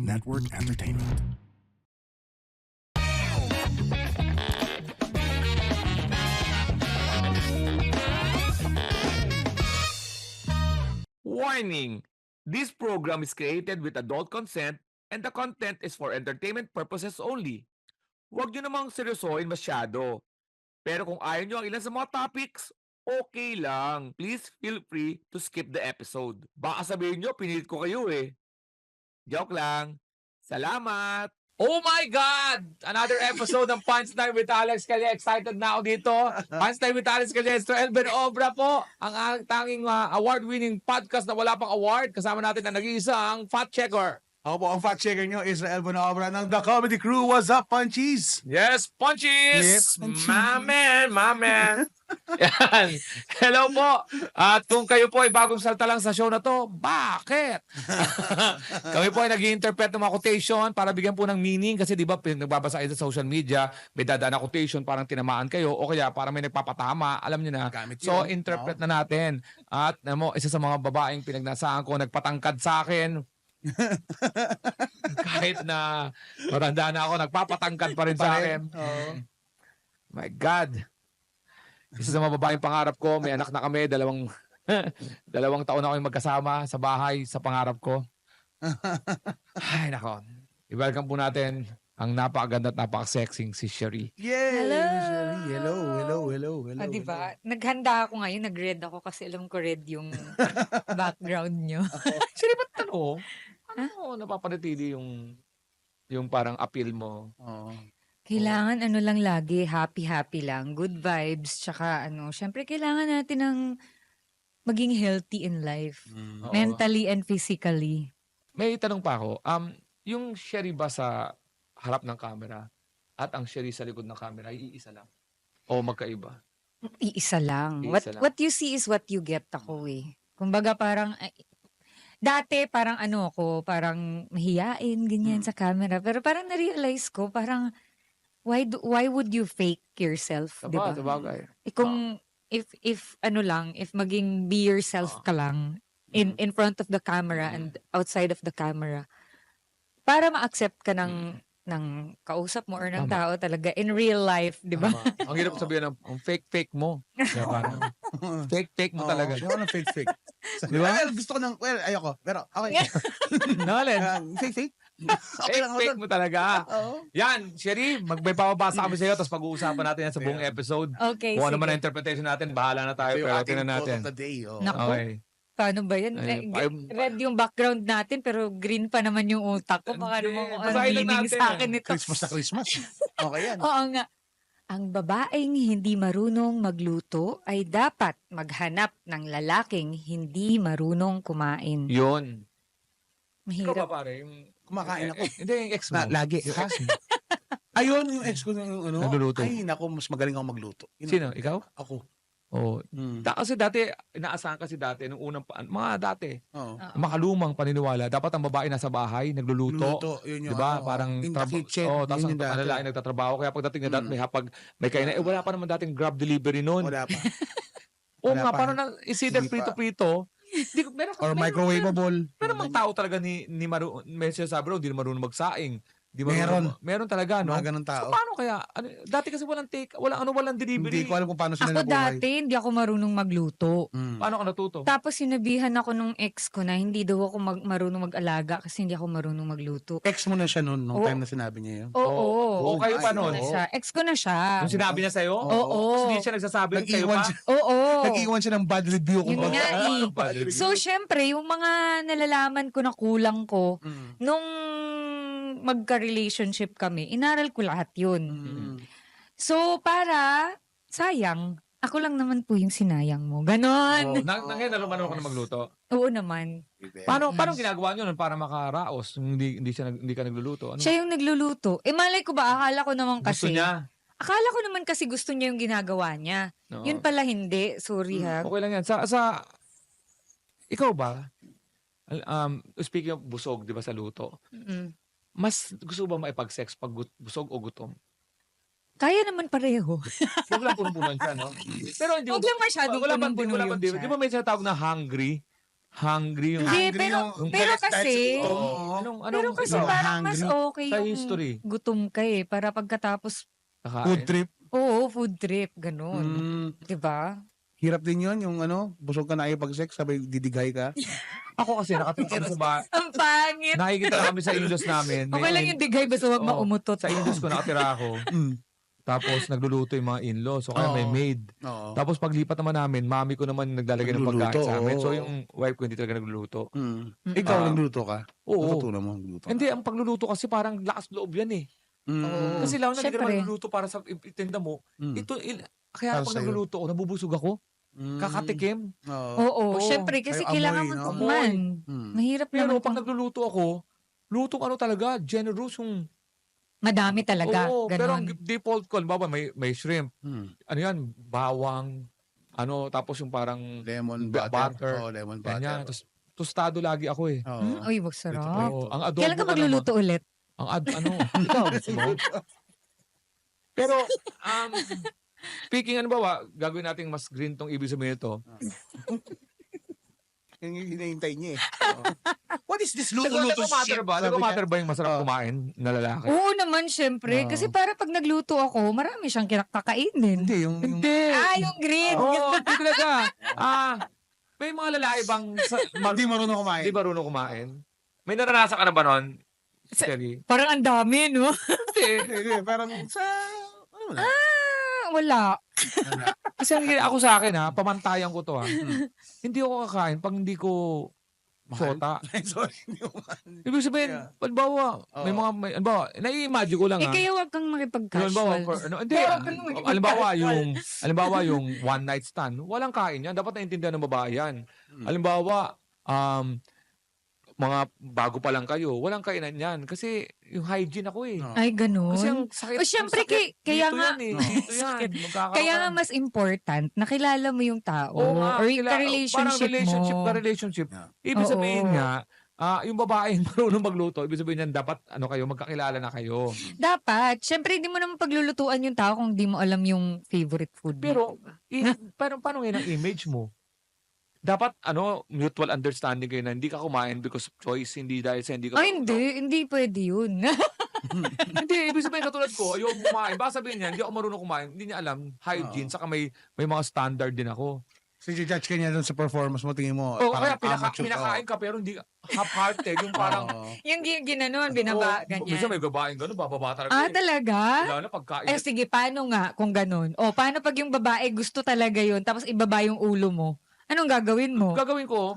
Network Entertainment. Warning! This program is created with adult consent and the content is for entertainment purposes only. Huwag nyo namang seryosohin masyado. Pero kung ayaw nyo ang ilan sa mga topics, okay lang. Please feel free to skip the episode. Baka sabihin nyo, pinilit ko kayo eh. Joke lang. Salamat! Oh my God! Another episode ng Punchline with Alex Calye. Excited na ako dito. Punchline with Alex Calye. Mr. Elben Obra po. Ang tanging award-winning podcast na wala pang award. Kasama natin ang nag-iisang fact checker. Ako po, ang fact checker nyo, Israel Bonobra ng The Comedy Crew. What's up, Punchies? Yes, Punchies! Yes, Punchies. My man. Yan. Hello po. At kung kayo po ay bagong salta lang sa show na to, bakit? Kami po ay nag-i-interpret ng mga quotation para bigyan po ng meaning kasi di ba nagbabasa kayo sa social media, may dadaan na quotation parang tinamaan kayo o kaya parang may nagpapatama, alam niyo na. Gamit So, yun. interpret na natin. At isa sa mga babaeng pinagnasahan ko, nagpatangkad sa akin. Kahit na matanda na ako, nagpapatangkad pa rin sa akin. Oo. My God. Isa sa mga babaeng pangarap ko, may anak na kami, dalawang taon na kami magkasama sa bahay, sa pangarap ko. Ay, nako. I-welcome po natin ang napakaganda at napaka-sexing si Cherie. Yay! Hello! Hello. Diba? Naghanda ako ngayon, nag-red ako kasi alam ko red yung background nyo. Cherie, ba't ano napapanatili yung parang appeal mo? Oo. Kailangan ano lang lagi, happy lang, good vibes, tsaka syempre kailangan natin ng maging healthy in life. Oo. Mentally and physically. May tanong pa ako. Yung Cherie ba sa harap ng camera at ang Cherie sa likod ng camera, iisa lang? O magkaiba? Iisa lang. Iisa lang. What you see is what you get ako eh. Kumbaga parang, dati parang parang mahiyain, ganyan sa camera. Pero parang na-realize ko, parang, why would you fake yourself, di ba? Sabagay. Kung if maging be yourself ka lang in front of the camera and outside of the camera para ma-accept ka ng kausap mo or ng Tama. tao talaga in real life, di ba? Tama. Ang hirap sabihin ng fake mo. Kaya parang, fake mo talaga. Siya ko ng fake. Di ba? Well, gusto ko ng, ayoko. Pero, okay. Nalin. Fake. Okay lang ako Fake doon. mo talaga. Oo. Yan, Cherie, may papabasa kami sa iyo tapos pag-uusapan natin yan sa buong episode. Okay, Kung ano man sige. ang interpretation natin, bahala na tayo. Ito yung Pero ating tingnan natin. quote of the day. Oh. Naku. Okay. Paano ba yan? Ay, Red yung background natin pero green pa naman yung utak ko. Baka Hindi, naman kung basahin lang meaning natin. sa akin ito. Christmas na Christmas. Okay yan. Oo nga. Ang babaeng hindi marunong magluto ay dapat maghanap ng lalaking hindi marunong kumain. Yun. Ikaw ba Mahirap. pare? Yung, Kumakain ako. Hindi, yung ex mo. Lagi. Yung ex mo. Ayun, yung ex ko ng ano. Nagluluto. Ay, naku, mas magaling ako magluto. Yun Sino? Ikaw? Ako. Oo. Mm. Kasi dati, inaasahan kasi dati, nung unang, mga dati, Oo. Oo. makalumang paniniwala, dapat ang babae nasa bahay, nagluluto. Luto, yun yung Diba? ano, Parang in the kitchen. Oh, tapos yun yung ang dati. lalaki nagtatrabaho. Kaya pagdating na dati, may kainan. Wala pa naman dating Grab delivery noon. Wala pa. Oo wala nga, pa. parang is either Hindi pa. prito-prito. Or microwavable. Pero mga tao talaga may sinasabi raw, hindi na marunong magsaing. Di marunong, meron talaga, no? Mga ganun So, tao. paano kaya? Dati kasi walang walang delivery. Hindi ko alam kung paano sila Ako nabuhay. dati, hindi ako marunong magluto. Mm. Paano ka natuto? Tapos sinabihan ako nung ex ko na hindi daw ako marunong mag-alaga kasi hindi ako marunong magluto. Ex mo na siya noon, nung Oo. time na sinabi niya yun. Oo. Oo, kayo pa Ay, nun? Na siya. Ex ko na siya. Yung sinabi niya sa'yo? Oo. Hindi siya nagsasabi sa'yo Nag-iwan pa? siya, Oo. nag-iwan siya ng bad review. Yun kumbaga. nga eh. Bad review. So, syempre, yung mga nalalaman ko na kulang ko, Mm. nung magka-relationship kami, inaral ko lahat yun. Mm. So, sayang, ako lang naman po yung sinayang mo. Ganon. Ngayon, naluman ako na magluto. Oo naman. Paano ginagawa niyo nun para makaraos? Hindi ka nagluluto? Ano? Siya yung nagluluto. Malay ko ba, akala ko naman Gusto kasi. niya? Akala ko naman kasi gusto niya yung ginagawa niya. No. Yun pala hindi. Sorry ha. Okay lang yan. Ikaw ba? Speaking of busog, di ba, sa luto, Mm. mas gusto ba maipag-sex pag busog o gutom? Kaya naman pareho. Huwag lang punong-punan siya, no? Pero hindi Huwag lang masyadong wala bang punong-puno wala yung bang chat. di ba may tinatawag na hungry? hungry yung... Hindi, Hungry yung pero galit dahil kasi, sa gutom. Oo. pero kasi ikaw, parang mas hungry okay sa yung history. gutom ka eh. Para pagkatapos, Kakain. Food trip. oo, food trip, ganun. Mm, Diba? hirap din yun, yung busog ka na pag-sex, sabay didigay ka. Ako kasi nakatira kami sa bahay. Ang pangit. Nakikita kami sa in-laws namin. Okay lang yung digay, basta huwag Oo. maumutot. Sa in-laws ko nakatira ako. Mm. Tapos nagluluto yung mga in-laws. O kaya may Oo. maid. Oo. Tapos paglipat naman namin, mami ko naman naglalagay ng Nagluluto, pagkain sa amin. So oo. yung wife ko hindi talaga nagluluto. Ikaw, Ah, nagluto ka? Oo. Natutunan mo magluto ka? Hindi, ang pagluluto kasi parang lakas loob yan eh. Mm. Kasi lalo na hindi ka naman Syempre. nagluluto para sa itinda mo. Mm. Kaya Para pag sa'yo. nagluluto ako, nabubusog ako. Mm. Kakatikim. Oo. Oo, Oo. syempre, kasi Sa'yo kailangan amoy, mo no? tikman. Mm. Mahirap Pero naman pag kung nagluluto ako, lutong ano talaga, generous yung... madami talaga. Oo, pero ang Ganon. default ko, halimbawa may shrimp. Mm. Ano yan, bawang, tapos yung parang Lemon butter. butter. Oh, lemon ganyan. butter. Tapos tostado lagi ako eh. Oo. Uy, wag sarap. Oo, ang adobo Kailan ka ko naman, magluluto ulit? ikaw gusto mo? Pero, speaking gagawin natin mas green tong ibig sabihin ito. Yung hinihintay niya eh. What is this luto shit? Nagmamatter ba yung masarap Oo. kumain na lalaki? Oo naman, syempre. Oo. Kasi para pag nagluto ako, marami siyang kakainin. Hindi, yung... Hindi. Yung green. Oo, hindi talaga. May mga lalaki bang Hindi marunong kumain. hindi marunong kumain? May naranasan ka na ba nun? Sally? Parang ang dami, no? Hindi. Hindi, parang sa... Ano na? Wala. Kasi ako sa akin pamantayan ko to Hindi ako kakain pag hindi ko sota. Sorry, hindi ko man. Ibig sabihin, Yeah. halimbawa, halimbawa, nai-imagine ko lang Kaya wag kang Halimbawa, makipag-casual. hindi. Halimbawa yung one night stand, walang kain yan. Dapat naintindihan ng babae yan. Halimbawa, mga bago pa lang kayo, walang kainan yan. Kasi yung hygiene ako eh. Oo. Ay, ganun. Kasi ang sakit. O, syempre, ang sakit. kaya Dito nga, yan eh. Oo. Dito yan. Magkakaroon kaya ka nga ng- mas important, nakilala mo yung tao. Oo nga, or yung parang relationship mo. relationship. Yeah. Ibig Oo. sabihin nga, yung babaeng marunong magluto, ibig sabihin yan, dapat kayo, magkakilala na kayo. Dapat. Syempre, hindi mo naman paglulutuan yung tao kung di mo alam yung favorite food mo. Pero, paano ngayon ang image mo? Dapat, mutual understanding kayo na hindi ka kumain because of choice, hindi dahil sa hindi ka... Ay, hindi. Hindi pwede yun. Hindi, ibig sabihin katulad ko, ayaw kumain. Baka sabihin niya, hindi ako marunong kumain. Hindi niya alam, hygiene, saka may mga standard din ako. So, judge ka niya dun sa performance mo, tingin mo, O kaya amateur ka. pinakain ka pero hindi half-hearted. Yung parang... Oo. yung ginanon, binaba, Minsan ganyan. may babaeng gano'n, bababa talaga. Ah, talaga? Lalo na pagkain. Eh, sige, paano nga kung ganun? O, paano pag yung babae gusto talaga yun, tapos ibaba yung ulo mo? Anong gagawin mo? Gagawin ko,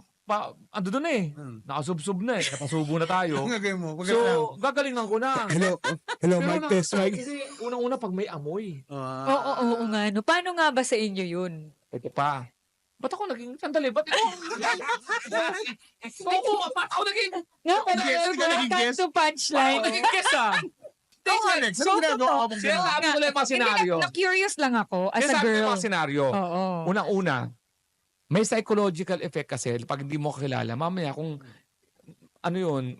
ando doon eh. Nakasubsob na eh. Napasubo na tayo. Ang gagawin mo? Pagkat lang. So, gagalingan ko na. Hello, Pero mic test, mic. Kasi unang-una pag may amoy. Oo nga. No. Paano nga ba sa inyo yun? Ito pa. Ba't ako naging, sandali, ba't ito? Ba't ako naging, Guess, ka naging Cut guess? to punchline. naging guest Ikaw, Alex, ano ginagawa mo Siya gano'n? sabi ko lang yung mga senaryo. Na-curious lang ako as Siya a sabi ko girl. yung mga senaryo. Oo. Unang-una, may psychological effect kasi pag hindi mo kilala, mamaya kung ano yun,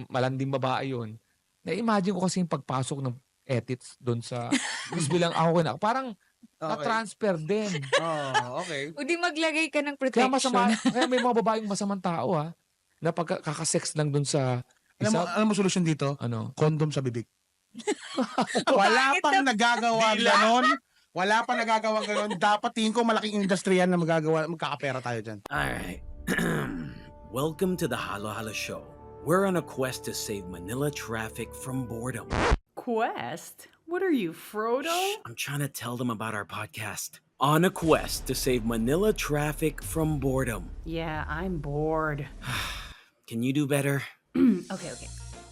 malanding babae yun, na-imagine ko kasi yung pagpasok ng ethics doon sa bilang ako na parang na-transfer din. Oh, okay. O di maglagay ka ng Kaya protection. kaya may mga babaeng masamang tao na pagkakasex lang doon sa Alam mo solusyon dito? Condom sa bibig. Wala pang nagagawa ganon. Wala pang nagagawa ganon. Dapat tingin ko malaking industry yan na magkakapera tayo dyan. Alright. Welcome to the Halo Halo Show. We're on a quest to save Manila traffic from boredom. Quest? What are you, Frodo? Shh, I'm trying to tell them about our podcast. On a quest to save Manila traffic from boredom. Yeah, I'm bored. Can you do better? Okay.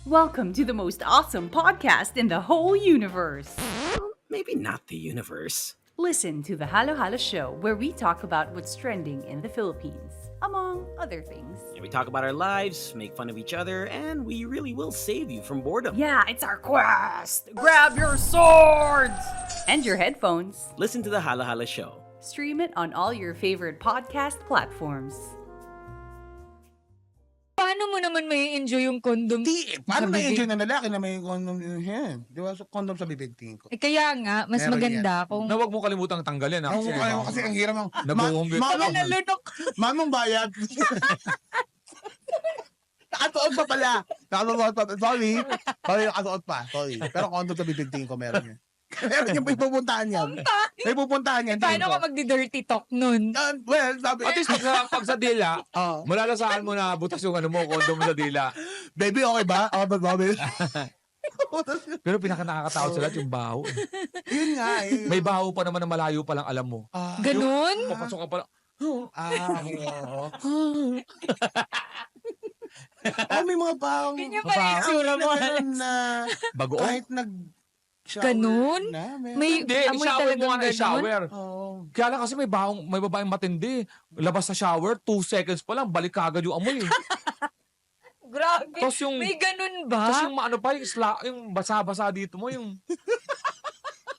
Welcome to the most awesome podcast in the whole universe. Maybe not the universe. Listen to the Halo Halo Show, where we talk about what's trending in the Philippines, among other things. Yeah, we talk about our lives, make fun of each other, and we really will save you from boredom. Yeah, it's our quest! Grab your swords! And your headphones. Listen to the Halo Halo Show. Stream it on all your favorite podcast platforms. Paano paano mo naman may enjoy yung condom? Paano Sa may bibig? enjoy na lalaki na may condom in hand? Di ba? So, condom sa bibig, tingin ko. Kaya nga, mas Meron maganda kung... Na wag mo kalimutang tanggalin. Ha? Kasi ang hirap ang... Nabuhunggit Ma- ako. ma- nalunok. Manong bayad. Nakatuot pa pala. Nakatuot pa. Sorry. Nakatuot pa. Sorry. Pero condom sa bibig, tingin ko meron yan. Meron yung may pupuntahan yan. May pupuntahan yan. Paano ka magdi-dirty talk nun? Well, sabi... At least pag sa dila, Oh, malalasaan mo na butas yung ano mo, condom mo sa dila. baby, okay ba? Okay ba, baby? Pero pinaka nakakatakot sa lahat yung baho. Yun nga eh. May baho pa naman na malayo pa lang alam mo. Ganun? Papasok ka pa lang. Oo. May mga baong... Ganyan pala yung itsura mo, Alex. na Bago. kahit nag... Ganun? Na, May Hindi, amoy i-shower mo talagang nga na ganun? i-shower. Oo. Kaya lang kasi may babaeng matindi. Labas sa shower, 2 seconds pa lang, balik kagad yung amoy. Grabe. Tapos yung, May ganun ba? tapos yung ano pa, yung basa-basa dito mo, yung,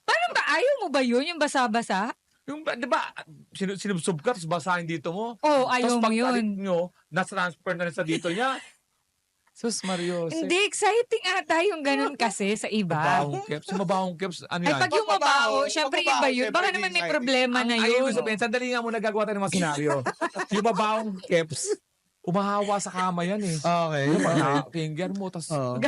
Paano ba? Ayaw mo ba yun? Yung basa-basa? yung di ba, sinubsob ka, tapos basahin dito mo. Oo, ayaw Tapos mo pagbalik yun. nyo, na-transfer na rin sa dito niya. Sus Mario. Hindi, exciting ata yung ganun kasi sa iba. Mabahong caps. Yung mabahong caps, ano Ay, yan? pag yung mabaho, syempre iba yun. Baka naman may problema na Ay, yun. ibig sabihin, sandali nga muna gagawa tayo ng mga senaryo. Yung mabahong caps, umahawa sa kama yan eh. Okay. Yung pag-finger mo, tapos Oo.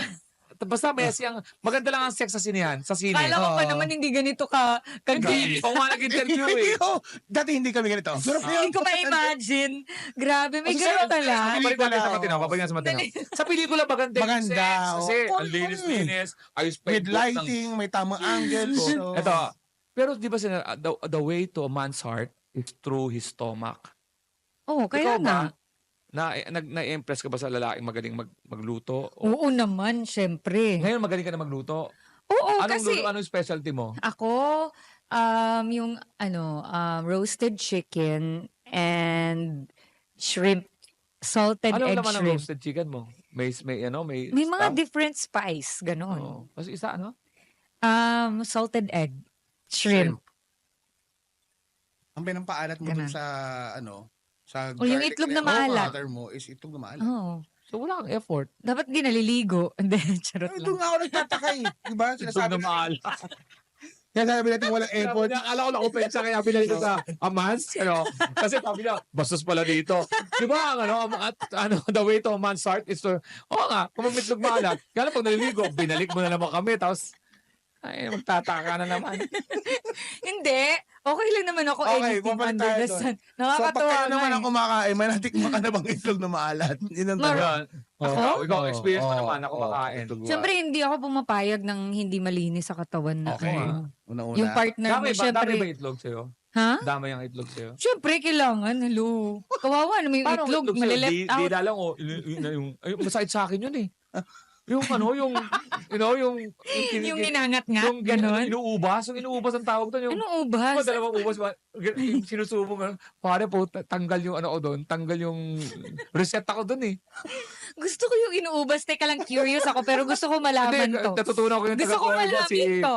basta may siyang, maganda lang ang sex sa sinehan, sa sine. Kala ko pa Oo. naman hindi ganito ka Hindi, ikaw nga nag-interview eh. Dati hindi kami ganito. Pero Hindi ko ma-imagine. Grabe, may Kasi ganun sa- pala. Babalik natin sa matinaw, babalik natin sa matinaw. Sa pelikula maganda yung Maganda, sex. Kasi oo. ang linis-linis, ayos pa with yung look ng- lighting, may tamang angle. So, Ito, pero di ba the way to a man's heart is through his stomach. Oo, kaya Ikaw nga. ba, na-impress ka ba sa lalaking magaling magluto? O, Oo naman, syempre. ngayon magaling ka na magluto. Oo, Anong kasi anong specialty mo? ako, yung roasted chicken and shrimp, salted Ano egg naman ang shrimp. roasted chicken mo? May May mga stuff? different spice, ganon. Oo. Kasi isa ano? Salted egg, shrimp. ang pinampaalat mo dun Ganun. sa, ano, sa O, yung garlic itlog na o maalat. water mo is itlog na maalat. Oo. So wala kang effort. Dapat di naliligo. Hindi, charot Ay, lang. doon nga ako nagtataka eh. Diba? Itlog Sinasabi na mahal. Kaya sabi natin walang effort. Akala ko na-offensa kaya pinali ko sa Amans. Kasi sabi niya, bastos pala dito. Di ba, the way to a man's heart is to, nga, kung mamitlog maalat, kaya lang pag naliligo, binalik mo na naman kami, tapos, ay, magtataka na naman. Hindi. Okay lang naman ako Okay, anything babalik under tayo the doon. sun. So, Nakakatawa pag kayo nga naman eh. ang kumakain, may natikman ka na bang itlog na maalat? Yun ang tanong. Yan. Ikaw, experience mo naman ako makain. Siyempre, hindi ako pumapayag ng hindi malinis sa katawan na. Okay. Una-una. Yung partner mo, Dami ba syempre. itlog sa'yo? Ha? Dami ang itlog sa'yo? Siyempre, kailangan. Hello. Kawawa na may Paano ang itlog, sa'yo? malileft Di out. lang, masakit sa akin yun eh. Yung yung Yung inangat nga, yung ganon. inuubas ang tawag doon. Yung, Anong diba, ubas? dalawang ubas, yung sinusubo mo, pare po, tanggal yung ano ko doon, tanggal yung reset ako doon eh. Gusto ko yung inuubas. Teka lang, curious ako, pero gusto ko malaman Hindi, to. natutunan ko yung Gusto ko malaman to.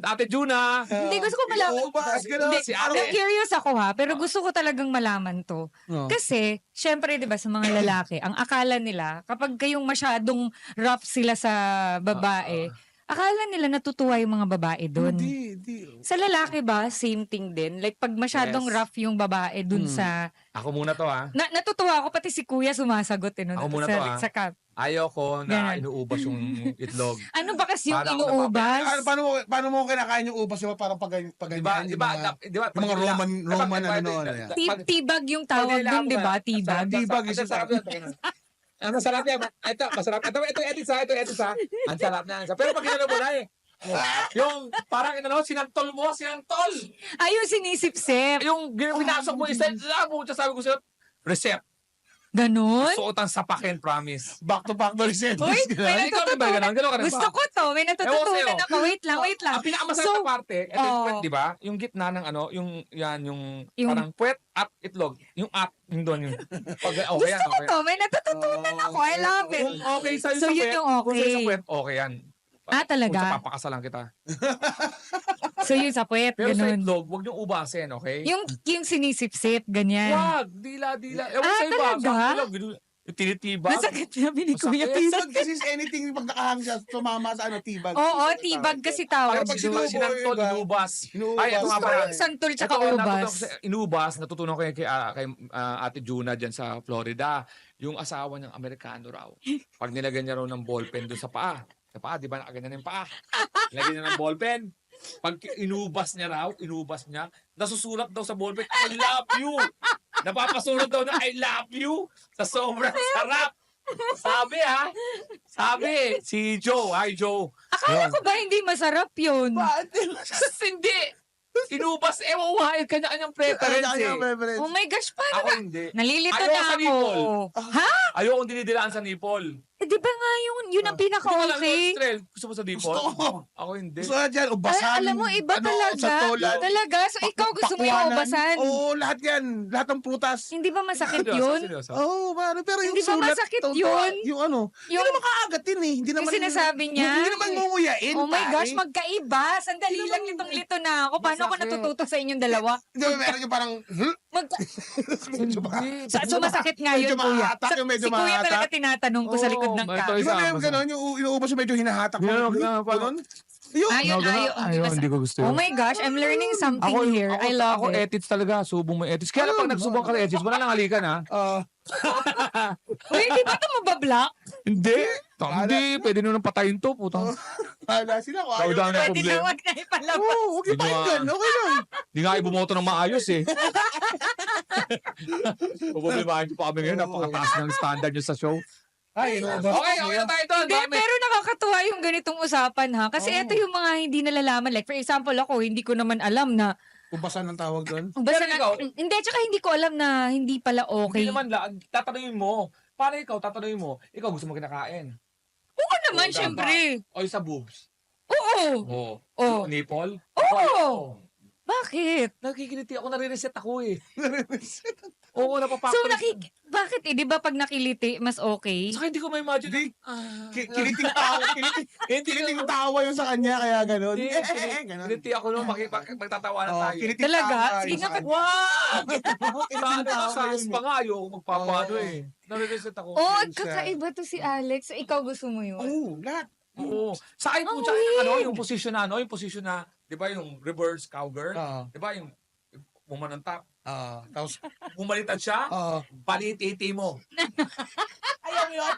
Ate Juna. Hindi, gusto ko malaman. Ubas, ganun. Hindi, si ate. curious ako ha, pero gusto ko talagang malaman to. Oh. Kasi, syempre, di ba, sa mga lalaki, ang akala nila, kapag kayong masyadong rough sila sa babae, akala nila natutuwa yung mga babae doon. Hindi. Sa lalaki ba, same thing din? Like, pag masyadong Yes. rough yung babae dun sa... Ako muna to ha. Natutuwa ako, pati si kuya sumasagot. Ako muna sa, to, ah. sa Ayoko na Ganon. inuubas yung itlog. Ano ba kasi yung Para ako inuubas? Paano mo kinakain yung ubas? Diba parang paganyan? Di ba? Yung mga Roman ano yan. Tibag yung tawag dun, di ba? Tibag. Tibag is Ang sarap yan. Ang masarap yan. Ito, masarap. Ito, edits ha. Ang sarap na. Pero pag inano mo na eh. Yung parang sinantol mo, sinantol. Ayun, sinisip-sip. Yung pinasok mo, isa, sabi ko sa'yo, recept. Ganon? Suotan sa pakin, promise. Back to reset. Uy, may Ikaw rin ba ganun? Ganun ka rin ba? Gusto ko to. May natututunan sa'yo. ako. Wait lang. Ang pinakamasarap na parte, ito yung oh. puwet, di ba? Yung gitna ng yung Yung- parang puwet at itlog. Yung at, yung doon, yung pag, okay Gusto yan, ko okay. to. May natututunan ako. I love it. Kung okay sa'yo So, sa yun puwet, yung kung sa'yo sa okay. puwet, okay yan. Ah, talaga? Kung sa papakasalan kita. So, yun sa puwet. Pero sa Ganon. itlog, huwag niyong ubasin, okay? Yung sinisip-sip, ganyan. Wag, dila. Ewan Ah, sa iba. talaga? Sa itlog, Yung tinitibag. Masakit sabi ni Kuya. Tibag kasi is anything pag nakahang siya, tumama sa tibag. Oo, tibag kasi tawag Pag doon. sinubo, Sinantol, iba. inubas. Inubas. Ay, ito nga Gusto ko pala. yung santol tsaka Ito, natutunan ubas. ko sa inubas, natutunan ko yan kay Ate Juna dyan sa Florida. Yung asawa ng Amerikano raw. Pag nilagyan niya raw ng ballpen doon sa paa, di ba nakaganyan yung paa? Nilagyan niya ng ballpen. Pag inubas niya, nasusulat daw sa ballpen, I love you! Napapasulat daw na I love you sa sobrang sarap. Sabi, si Joe, hi Joe. Akala ko ba hindi masarap yun? Hindi. Inubas, wawain kanya-kanyang preference eh. Oh my gosh, Ako paano na? hindi. Nalilito Ayoko na sa ako. nipple. Ha? Ayoko didilaan sa nipple. Eh, di ba nga yun ang Hindi ko alam, pinaka-okay? Nostril. Gusto mo sa nipple? Gusto ko. Ako hindi. Gusto na dyan, Ay, ubasan. alam mo, iba ano, talaga. Sa tola. Talaga? So, ikaw gusto mo yung Pakwanan. ubasan? Oo, lahat yan. Lahat ng prutas. Hindi ba masakit Seryoso, yun? seryoso. Oo, pero yung Hindi ba sulat. masakit to- yun? Yung ano. Hindi Yung- naman kaagat din eh. Hindi Yung naman. sinasabi niya? Hindi naman ngunguyain. Oh my pare. gosh, magkaiba. Sandali lang litong-lito na ako. Paano ako Masakit. natututo sa inyong dalawa? Hindi ba meron yung parang, medyo ba? Sumasakit nga yun, Medyo kuya. mahatak yung medyo Si kuya mahatak. talaga tinatanong ko sa likod ng Oo, ka. ito Di ba isa, meron masarap. gano'n, yung inuubos yung medyo hinahatak. Ganun, Ganun. Yun. Ayun, ayun. hindi ko gusto Oh my gosh, I'm learning something here. I love ako it. ethics talaga. Subong mo ethics. Kaya lang pag nagsubong ka ng ethics, wala nang halikan ha. Uy, hindi ba ito mabablock? Hindi. Hindi. Pwede nyo nang patayin to. Putang. Wala sila. Ikaw Ayaw. daw na Pwede na problema. wag na ipalabas. Oo, huwag yung Hindi mo pakinggan. Okay lang. Hindi nga ibumoto ng maayos eh. Puproblemahin ko pa kami ngayon. Napakataas ng standard nyo sa show. Ay, Okay, okay na tayo doon. Hindi, pero nakakatuwa yung ganitong usapan ha. Kasi ito yung mga hindi nalalaman. Like for example ako, hindi ko naman alam na Ubasan ng tawag doon. basta Pero ikaw- hindi, tsaka hindi ko alam na hindi pala okay. Hindi naman lang. Tatanungin mo. Paano ikaw? Tatanungin mo. Ikaw gusto mo kinakain? Oo naman, Oo, syempre. O yung sa boobs? Oo. Oo. Oo. Nipple? Oo. Bakit? Nakikiliti ako. Nare-reset ako eh. Oo, napapakot. So, bakit di ba pag nakiliti, mas okay? Saka hindi ko ma-imagine. Hindi. Ah, Kiliting tawa. Kiliting tawa yung sa kanya, kaya gano'n. Hindi, Gano'n. kiliti ako nung magtatawanan tayo. Kiliting Talaga? tawa. Sige nga, Wow! Kiliting tawa. Science pa nga, ayoko magpapano eh. Nare-reset ako. oh, Yun siya. kakaiba to si Alex. So, ikaw gusto mo yun? Oo, lahat. Oo. Sa akin po, Ang tsaka yung, weird. yung position na, yung position na, di ba yung reverse cowgirl? Oo. Di ba yung bumanang top? Tapos, Bumalitan siya, palititi mo. Ayaw mo yun?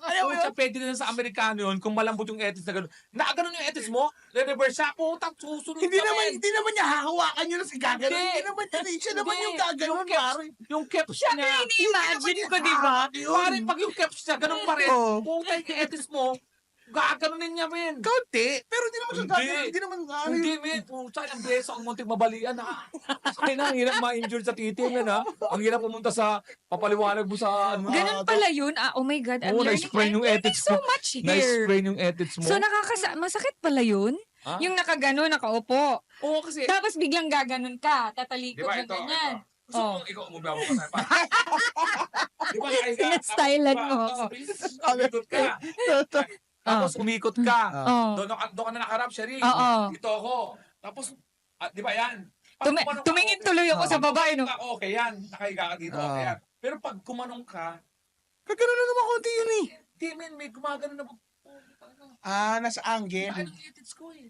Ayaw mo yun? Pwede na sa Amerikano yun, kung malambot yung ethics na gano'n. Nakaganon yung ethics mo, re-reverse siya, putang susunod hindi ka, naman men. hindi naman niya hahawakan yun sa gagano. Hindi. Hindi naman yan. Siya naman Hindi. yung gagano, Yung caps. pare. Yung caps Siya niya. na ini-imagine ko, di ba? Pare, pag yung caps niya, ganun pa rin. Oo. Putang yung ethics mo, gaganunin niya, men. Kaunti, pero hindi naman siya Hindi. gagano. Hindi naman gagano. Hindi, men. Puta, ang beso ang munting mabalian, ha. Kaya na, ang hirap ma-injure sa titi, men, ha. Ang hirap pumunta sa papaliwanag mo sa, ano, Ganun pala yun. Ah, oh my God, I'm Oo, learning, na-sprain yung I'm learning ethics so mo. much here. na-sprain yung ethics mo. So, masakit pala yun? Ha? Yung nakagano, nakaupo. Oo, kasi, Tapos biglang gaganon ka, di tatalikod ba, ng ito, ganyan. Gusto Oh. mo, ikaw, umubaba ka tayo pa. Di ba, Stylan mo. Umikot ka. Tapos umikot ka. Oh. Doon ka na nakaharap, Sherry. Oo. Dito ako. Tapos, di ba yan? Pag kumanong ka, Tumingin okay. tuloy ako sa babae, no? Pag okay yan. Nakahiga ka dito, okay Ah. yan. Pero pag kumanong ka, Kagano na naman konti yun eh. di men, may gumagano na. Nasa angle. Ano yung edits ko eh.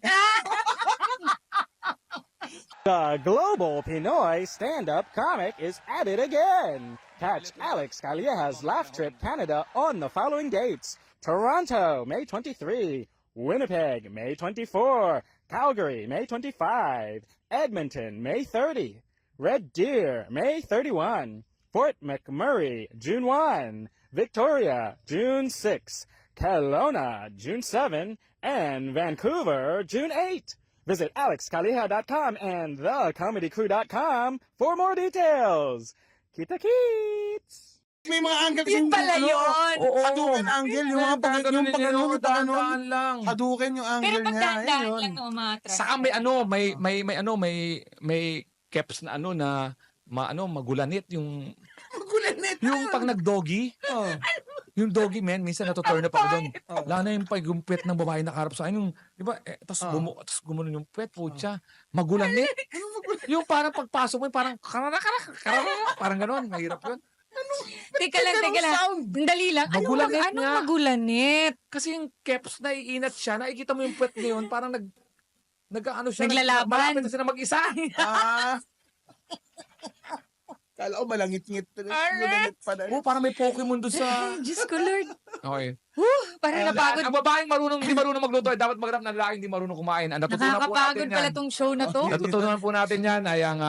The global Pinoy stand-up comic is at it again. Catch Alex Calieja's Laugh Trip Canada on the following dates. Toronto, May 23. Winnipeg, May 24. Calgary, May 25. Edmonton, May 30. Red Deer, May 31. Fort McMurray, June 1. Victoria, June 6. Kelowna, June 7. And Vancouver, June 8. Visit alexcalieja.com and thecomedycrew.com for more details. Kita kits! May mga angle Yun pala yun. Oo. Hadouken angle. Yung mga pag yung pag-ano, yung pag-ano. Dahan lang. Hadouken yung Pero angle pag niya. dahan Ayun. lang na umatras. Saka may caps na magulanit yung Magulanit. yung pag nag-doggy, yung doggy men, minsan natuturn up ako doon. Lalo na yung pag-gumpit ng babae nakaharap sa akin, yung, di ba, tapos gumunon yung puwet, putya, magulanit. Yung parang pagpasok mo, parang parang gano'n, mahirap yun. Teka lang. sound? Dali lang. Magulanit Anong nga. magulanit? Kasi yung keps na iinat siya, nakikita mo yung puwet na yun, parang nag-ano siya, Naglalaban. malapit na sila mag-isa. Ah. Kala ko malangit-ngit. Malangit pa na. Oh, parang may Pokemon doon sa... Ay, Diyos ko, Lord. Okay. Parang napagod. Ang babaeng hindi marunong magluto, ay dapat maghanap ng lalaking hindi marunong kumain. Natutunan po Nakakapagod natin pala yan. tong show na to. Natutunan po natin yan ay ang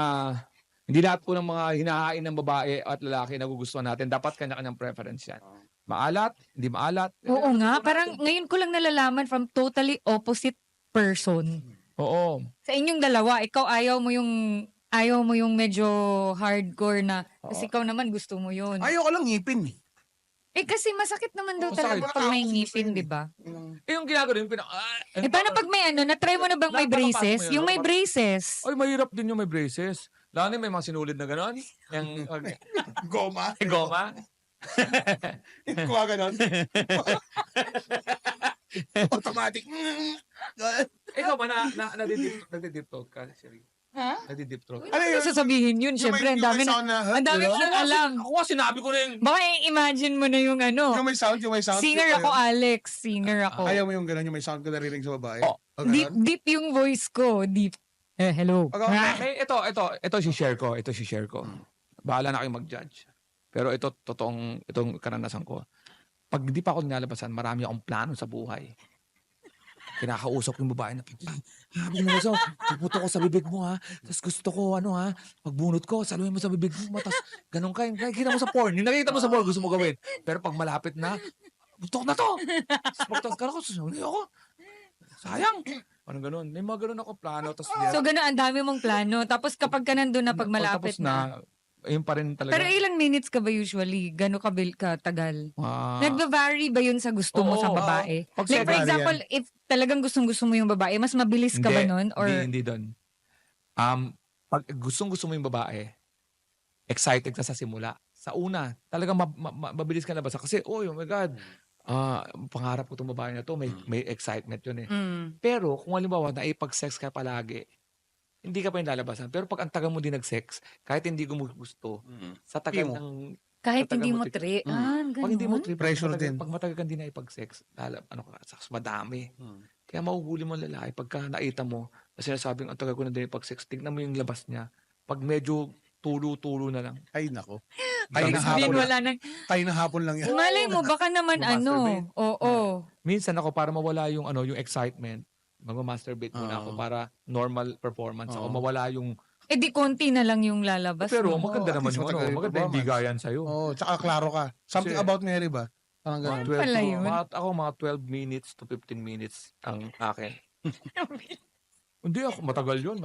hindi lahat po ng mga hinahain ng babae at lalaki nagugustuhan natin. Dapat kanya-kanyang preference yan. Maalat, hindi maalat. Oo nga, parang ngayon ko lang nalalaman from totally opposite person. Oo. Sa inyong dalawa, ikaw ayaw mo yung medyo hardcore na kasi ikaw naman gusto mo yun. Ayoko lang ngipin. Kasi masakit naman daw Oo, talaga sakit. pag may Ako gusto ngipin, yun di ba? Yung ginagawa yung Paano pag may na-try mo na bang may Napakapasok mo braces? yun, Yung may napaka- braces. Ay, mahirap din yung may braces. Lalo na may mga sinulid na gano'n. Yung Goma. goma. Kuha ganon. Automatic. Ikaw ba nagdi-deep throat ka, Sherry? Ha? Nagdi-deep throat. Ano yun? Sasabihin yun, syempre. Ang dami na, ang dami mo nang alam. Ako nga sinabi ko na yung... Baka i-imagine mo na yung Yung may sound. Singer ako, Alex. Singer ako. Ayaw mo yung ganon, yung may sound ko narinig sa babae. Oh. O, Deep, ganon? deep yung voice ko. Deep. Hello. Ito si-share ko. Bahala na kayong mag-judge. Pero itong karanasan ko. Pag di pa ako nilalabasan, marami akong plano sa buhay. Kinakausap yung babae na, puputo ko sa bibig mo ha. Tapos gusto ko, pagbunot ko, saluhin mo sa bibig mo. Tapos ganun ka, nakikita mo sa porn. Yung nakikita mo sa porn, gusto mo gawin. Pero pag malapit na, gusto ko na to. Tapos pagtas ka na ko, saluhin ako. Sayang. Parang ganun. May mga ganun ako plano. Tapos, So, gano'n, ang dami mong plano. Tapos, kapag ka nandun na, pag malapit tapos na, ayun pa rin talaga. Pero ilang minutes ka ba usually? Gano'n ka tagal? Nagba-vary ba yun sa gusto mo sa Oo, babae? Pag Like, for vary example, if talagang gustong-gusto mo yung babae, mas mabilis ka ba nun? Or Hindi doon. Pag gustong-gusto mo yung babae, excited ka sa simula. Sa una, talagang mabilis ka nabasa. Kasi, oh my God, pangarap ko itong babae na to, may excitement yun eh. Pero kung halimbawa, naipag-sex ka palagi, hindi ka pa yung lalabasan. Pero pag ang tagal mo din nag-sex, kahit hindi mo gusto, sa tagal Hindi mo. ng... kahit Matagal hindi mo mo tika- tri. Pag hindi mo Ganun? trip, Pressure pag din. Pag matagal ka hindi naipag-sex, madami. Kaya mahuhuli mo ang lalaki pagka naita mo na sinasabing ang tagal ko na din ipag-sex, tignan mo yung labas niya. Pag medyo tulo-tulo na lang. Ay, nako. Sabi Tayo ng sabihin, Sabihin, hapon. wala nang, Tayo ng hapon lang yan. malay mo, baka naman Masturbate. Oo. Minsan ako para mawala yung yung excitement, magma-masturbate muna ako Oo. para normal performance ako. Oo. Mawala yung... Di konti na lang yung lalabas Pero mo. maganda at naman least yung matagal yung maganda yung performance. bigayan sa'yo. Oh, tsaka klaro ka. Something Kasi- about Mary ba? Parang ganon. Ano pala yun? Mga 12 minutes to 15 minutes ang akin. Hindi ako, matagal yun.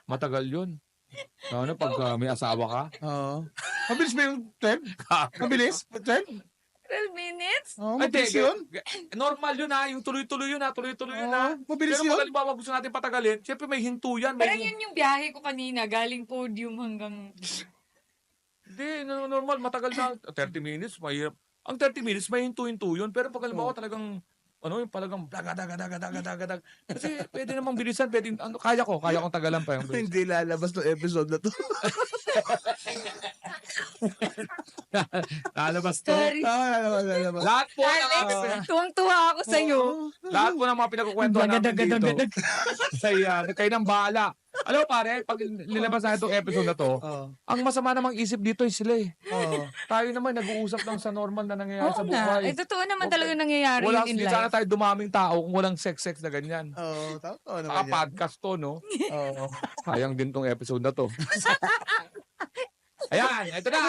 Matagal yun. Ano pag may asawa ka? Oo. Mabilis ba yung 12? Mabilis? 12? 12 minutes? Oo, Ay, mabilis di, yun. normal yun ha, yung tuloy-tuloy yun ha, tuloy-tuloy yun ha. Oo, mabilis Pero yun. pag halimbawa gusto natin patagalin, syempre may hinto yan. Parang yun yung biyahe ko kanina, galing podium hanggang... Hindi, normal, matagal na. 30 minutes, mahirap. Ang 30 minutes, may hinto-hinto yun. Pero pag halimbawa talagang, yung talagang daga. Kasi pwede namang bilisan, pwede, kaya kong tagalan pa yung bilis. Hindi lalabas ng episode na to. Lalabas to. Sorry. Lalabas. Lahat po, Alex, tuwang-tuwa ako sa'yo. lahat po ng mga pinagkukwentuhan namin dito. Kayo ng bahala. Alam mo pare, pag nilabas na itong episode na to, Oo. ang masama namang isip dito is sila eh. Oo. Tayo naman nag-uusap lang sa normal na nangyayari Oo sa nga. buhay. Totoo naman Okay. talaga nangyayari Wala, yun in hindi sana life. tayo dumaming tao kung walang sex na ganyan. Oo. Tama naman Saka yan. podcast to, no? Oo. Sayang din tong episode na to. Ayan, ito na.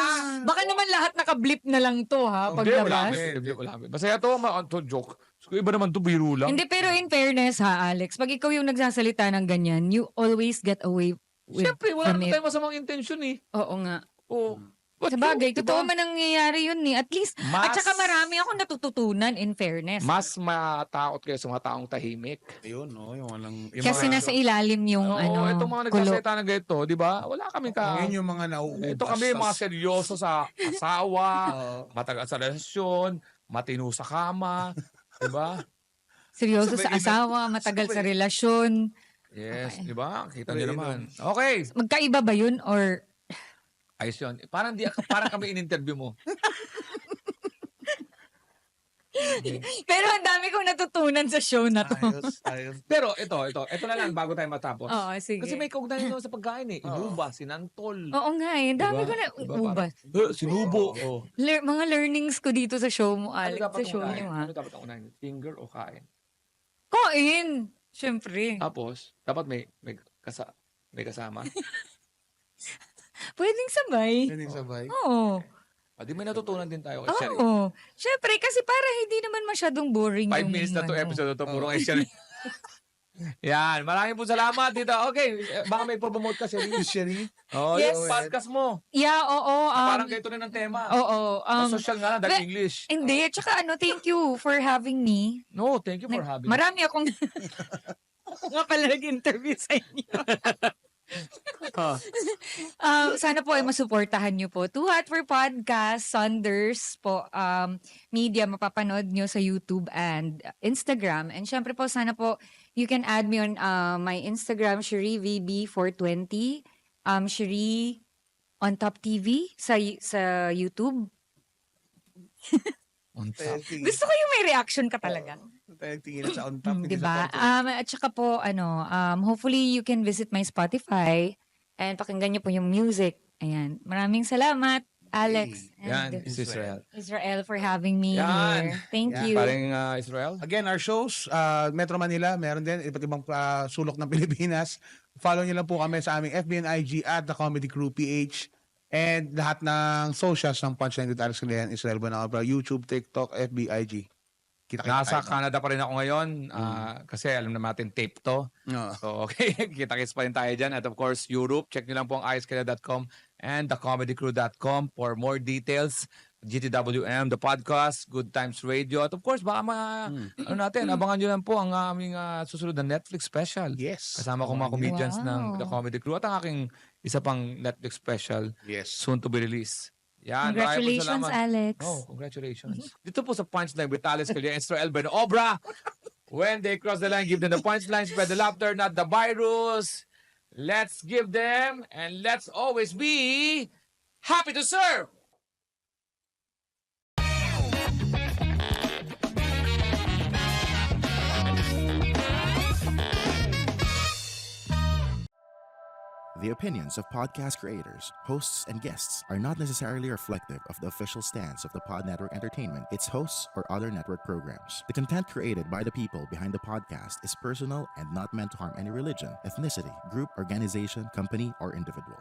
Baka naman lahat naka-blip na lang to ha, Hindi, wala paglabas. wala. Masaya to, joke. Iba naman to, biro lang. Hindi, pero in fairness ha, Alex, pag ikaw yung nagsasalita ng ganyan, you always get away with Siyempre, wala from naman it. tayong masamang intensyon eh. Oo nga. Oh. Sa bagay, totoo man ang nangyayari yun eh. At least, at saka marami akong natututunan in fairness. Mas matakot kayo sa mga taong tahimik. Ayun, no? Yung walang... Kasi nasa ilalim yung Oo, itong mga kulo. nagsasalita ng ganito, di ba? Wala kami Ngayon yung mga nauubas. Ito kami mga seryoso sa asawa, Oo. matagal sa relasyon, matino sa kama, di ba? Seryoso Sabay sa asawa, matagal sa relasyon. Yes, Okay. di ba? Kita Sabay niyo naman. Okay. Magkaiba ba yun or Ayos yun. Parang kami in-interview mo. Pero ang dami kong natutunan sa show na to. Ayos. Pero ito na lang bago tayo matapos. Oo, sige. Kasi may kaugnayan doon sa pagkain eh. Inuba, sinantol. Oo nga eh. Ang dami Diba? ko na, Diba, ubas. Sinubo. Oh. Mga learnings ko dito sa show mo, Alex. Ano dapat Sa show unahin? niyo, ha? Ano dapat ang unahin? Finger o kain? Kain! Siyempre. Tapos, dapat may kasama. Pwedeng sabay. Yan yung sabay. Oo. Di may natutunan din tayo kay Sherry. Oo. Siyempre, kasi para hindi naman masyadong boring 5 yung minutes na to ano. episode na to, puro kay Sherry. Yan, maraming po salamat dito. Okay, baka may promote ka, Sherry. Sherry. Oh, Yes. yung podcast mo. Yeah, oo. Parang ganito rin ang tema. Oo. Social nga lang, dahil but- English. Hindi. Tsaka thank you for having me. No, thank you for having me. Marami akong ako nga pala nag-interview sa inyo. Sana po ay masuportahan nyo po. Too Hot for Podcast, Saunders po, media, mapapanood nyo sa YouTube and Instagram. And syempre po, sana po, you can add me on my Instagram, SherieVB420, Cherie on Top TV sa YouTube. On top. Gusto ko yung may reaction ka talaga. Tayo tingin sa on top. hindi Diba? sa top. At saka po, hopefully you can visit my Spotify and pakinggan niyo po yung music. Ayan. Maraming salamat, Alex. Yan, And is Israel. Israel for having me Yan. here. Thank Yan. you. Paring Israel. Again, our shows, Metro Manila, meron din iba't ibang sulok ng Pilipinas. Follow niyo lang po kami sa aming FB and IG at The Comedy Crew PH. And lahat ng socials ng Punchline with Alex Calihan, Israel Bonabra, YouTube, TikTok, FB, IG. Kita-kita Nasa tayo. Canada pa rin ako ngayon kasi alam na natin tape to. Oo. So, okay, kita-kits pa rin tayo dyan. At of course, Europe, check nyo lang po ang iskaya.com and thecomedycrew.com for more details. GTWM, the podcast, Good Times Radio. At of course, baka abangan nyo lang po ang aming susunod na Netflix special. Yes. Kasama ko mga comedians Wow. ng The Comedy Crew at ang aking isa pang Netflix special Yes. soon to be released. Yan, maraming po Congratulations, salamat. Alex. Oh, congratulations. Dito po sa Punchline with Alex Calihan and Israel Obra. When they cross the line, give them the punchline, spread the laughter, not the virus. Let's give them and let's always be happy to serve. The opinions of podcast creators, hosts, and guests are not necessarily reflective of the official stance of the Pod Network Entertainment, its hosts, or other network programs. The content created by the people behind the podcast is personal and not meant to harm any religion, ethnicity, group, organization, company, or individual.